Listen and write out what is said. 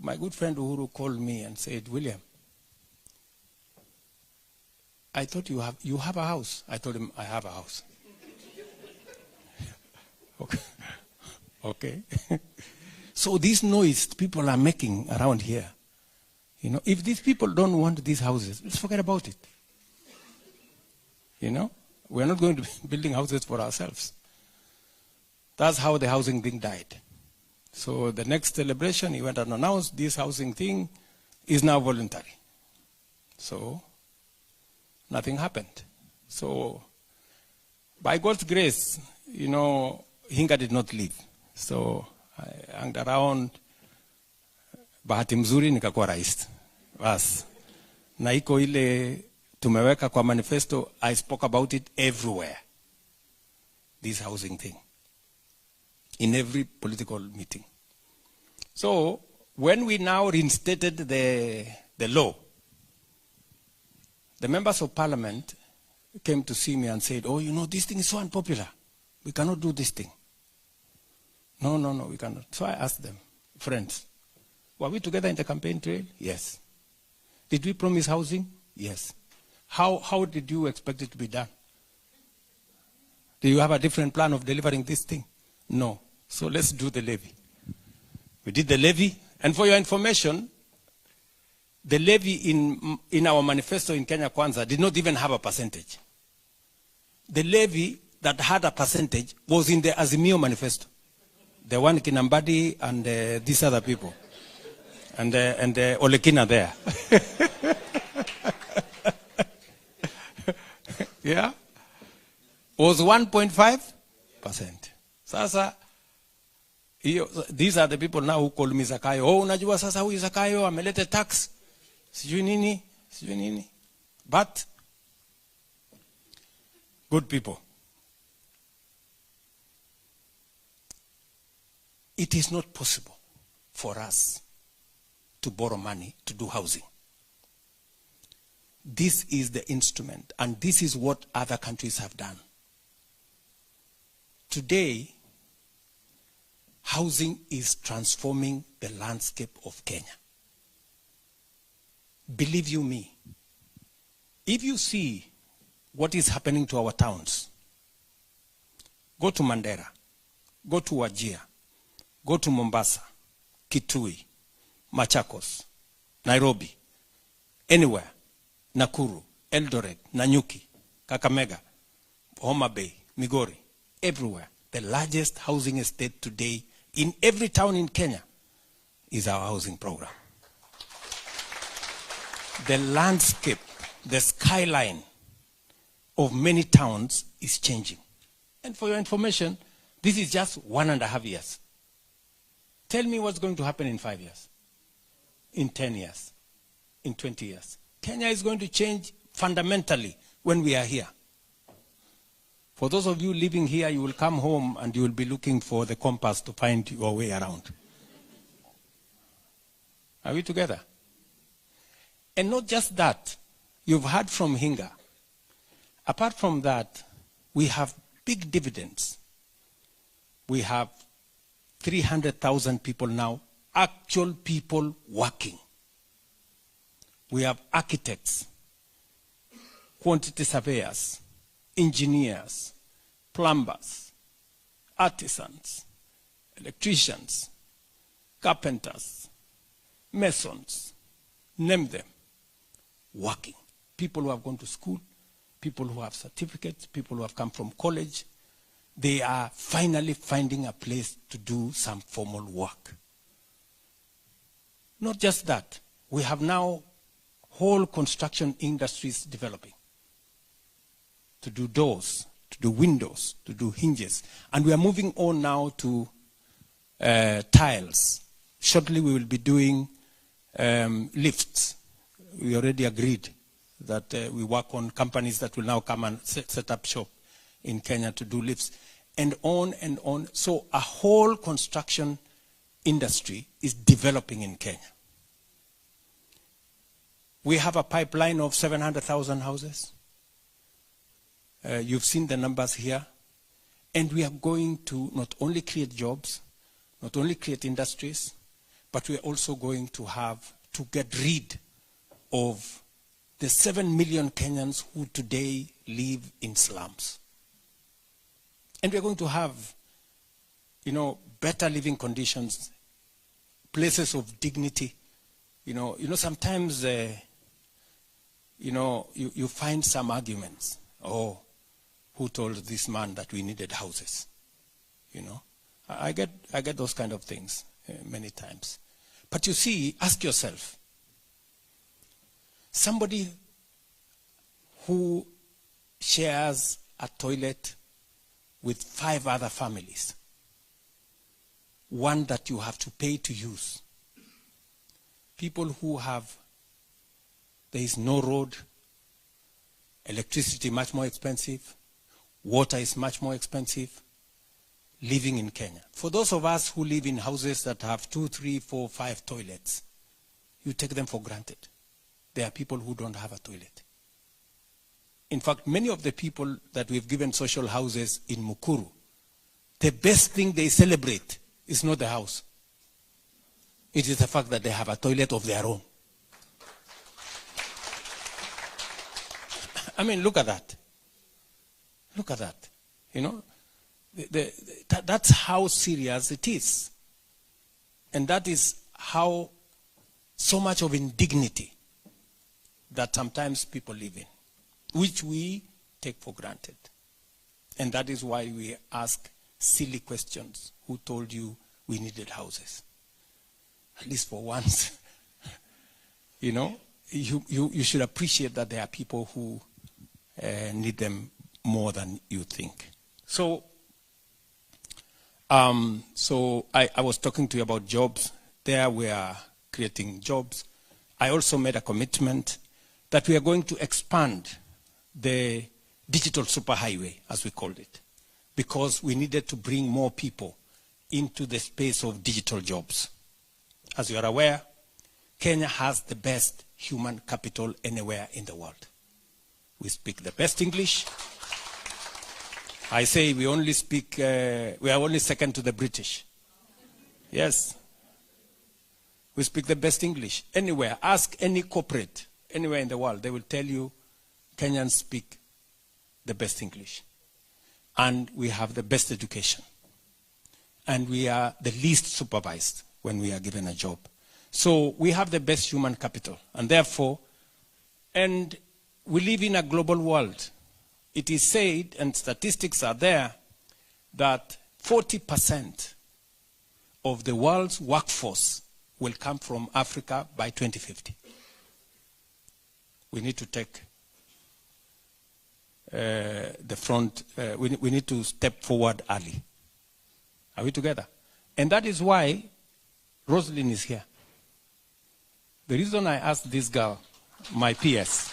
my good friend Uhuru called me and said, William, I thought you have a house. I told him, I have a house. Okay. Okay. So this noise people are making around here, you know, if these people don't want these houses, let's forget about it. You know, we're not going to be building houses for ourselves. That's how the housing thing died. So the next celebration, he went and announced this housing thing is now voluntary. So nothing happened. So by God's grace, you know, Hinga did not leave. So I hung around, bahati mzuri nikakuwa rais. Bas. Na iko ile tumeweka kwa manifesto, I spoke about it everywhere. This housing thing. In every political meeting. So when we now reinstated the law, the members of parliament came to see me and said, oh, you know, this thing is so unpopular. We cannot do this thing. No, we cannot. So I asked them, friends, were we together in the campaign trail? Yes. Did we promise housing? Yes. How did you expect it to be done? Do you have a different plan of delivering this thing? No. So let's do the levy. We did the levy. And for your information, the levy in our manifesto in Kenya Kwanza did not even have a percentage. The levy that had a percentage was in the Azimio manifesto. The one Kinambadi and these other people. And Olekina there. Yeah? Was 1.5%. Sasa, these are the people now who call me Zakayo. Oh, unajua sasa huyu Zakayo amelete tax. Sijui nini. But, good people, it is not possible for us to borrow money to do housing. This is the instrument, and this is what other countries have done. Today, housing is transforming the landscape of Kenya. Believe you me, if you see what is happening to our towns, go to Mandera, go to Wajir, go to Mombasa, Kitui, Machakos, Nairobi, anywhere, Nakuru, Eldoret, Nanyuki, Kakamega, Homa Bay, Migori, everywhere. The largest housing estate today in every town in Kenya is our housing program. The landscape, the skyline of many towns is changing. And for your information, this is just 1.5 years. Tell me what's going to happen in 5 years, in 10 years, in 20 years. Kenya is going to change fundamentally when we are here. For those of you living here, you will come home and you will be looking for the compass to find your way around. Are we together? And not just that, you've heard from Hinga. Apart from that, we have big dividends. We have 300,000 people now, actual people working. We have architects, quantity surveyors, engineers, plumbers, artisans, electricians, carpenters, masons, name them, working. People who have gone to school, people who have certificates, people who have come from college, they are finally finding a place to do some formal work. Not just that, we have now whole construction industries developing to do doors, to do windows, to do hinges. And we are moving on now to tiles. Shortly we will be doing lifts. We already agreed that we work on companies that will now come and set up shop in Kenya to do lifts, and on and on. So a whole construction industry is developing in Kenya. We have a pipeline of 700,000 houses. You've seen the numbers here. And we are going to not only create jobs, not only create industries, but we're also going to have to get rid of the 7 million Kenyans who today live in slums. And we're going to have, better living conditions, places of dignity. Sometimes, you find some arguments. Oh, who told this man that we needed houses? I get those kind of things many times. But you see, ask yourself, somebody who shares a toilet with 5 other families, one that you have to pay to use, people who there is no road, electricity much more expensive, water is much more expensive, living in Kenya. For those of us who live in houses that have 2, 3, 4, 5 toilets, you take them for granted. There are people who don't have a toilet. In fact, many of the people that we've given social houses in Mukuru, the best thing they celebrate is not the house. It is the fact that they have a toilet of their own. I mean, look at that. Look at that. That's how serious it is. And that is how so much of indignity that sometimes people live in, which we take for granted. And that is why we ask silly questions. Who told you we needed houses? At least for once. You should appreciate that there are people who need them more than you think. So I was talking to you about jobs. There we are creating jobs. I also made a commitment that we are going to expand the digital superhighway, as we called it, because we needed to bring more people into the space of digital jobs. As you are aware, Kenya has the best human capital anywhere in the world. We speak the best English. I say we are only second to the British. Yes. We speak the best English. Anywhere, ask any corporate, anywhere in the world, they will tell you Kenyans speak the best English. And we have the best education. And we are the least supervised when we are given a job. So we have the best human capital. And therefore, and we live in a global world. It is said, and statistics are there, that 40% of the world's workforce will come from Africa by 2050. We need to take the front, we need to step forward early. Are we together? And that is why Rosalyn is here. The reason I asked this girl, my PS,